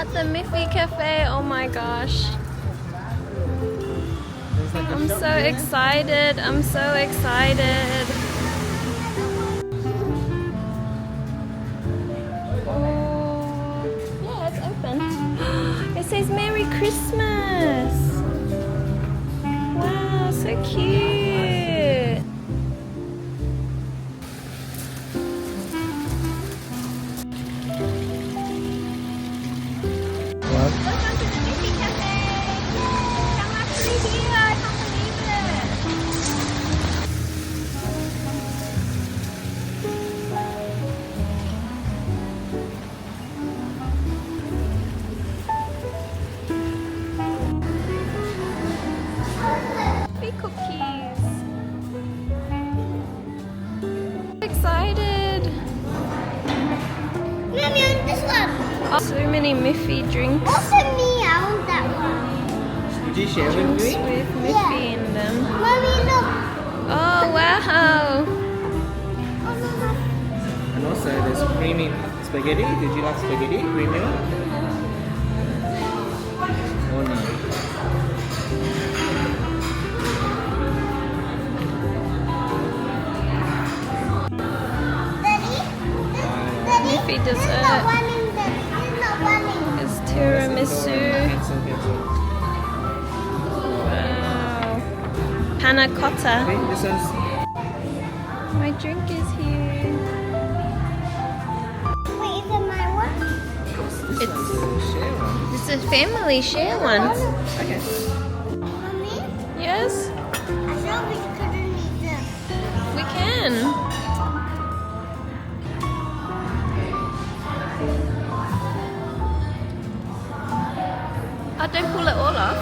at the Miffy Cafe. Oh my gosh. I'm so excited. I'm so excited. Oh, yeah, it's open. It says Merry Christmas. Wow, so cute. Welcome to the Miffy Cafe. Come up to here. I can't believe it. Big cookies. Excited. Mommy, I want this one. Oh, so many Miffy drinks. Also me, I want that one. Did you share with Drinks me? with Miffy in them. Mommy, look. Oh wow! Oh, no, no. And also there's creamy spaghetti. Did you like spaghetti? Creamy one? Oh no. Daddy? Daddy? Miffy There's dessert. not one in there. There's not one in there. It's tiramisu. Cancel. Wow. Panna cotta. Okay, this one's My drink is here. Wait, is it my one? this one's a share one. It's a family share one. Okay. Mommy, Yes, I thought we couldn't eat this. we can. Oh, don't pull it all off.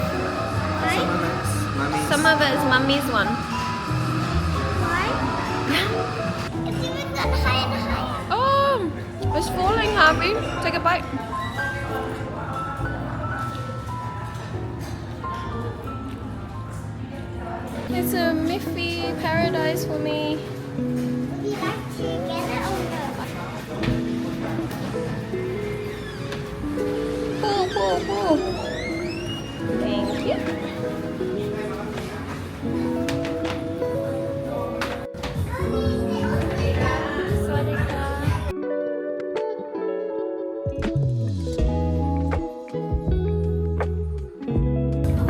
Some of it's mummy's. Some of it is mummy's one. Why? It's even got higher and higher. Oh, it's falling, Harvey. Take a bite. It's a Miffy paradise for me. Would you like to get it or no? Pull. Thank you.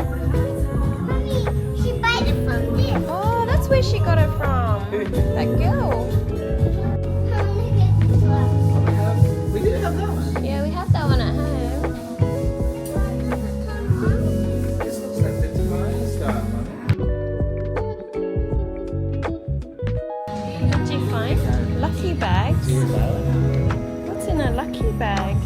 Mommy, she bite it from this. Oh, that's where she got it from. That girl. Mommy, get this one. We did have that one. Yeah, we have that one at home. This looks like the Thai style, mummy. What did you find? Lucky bags. Do you like it? What's in a lucky bag?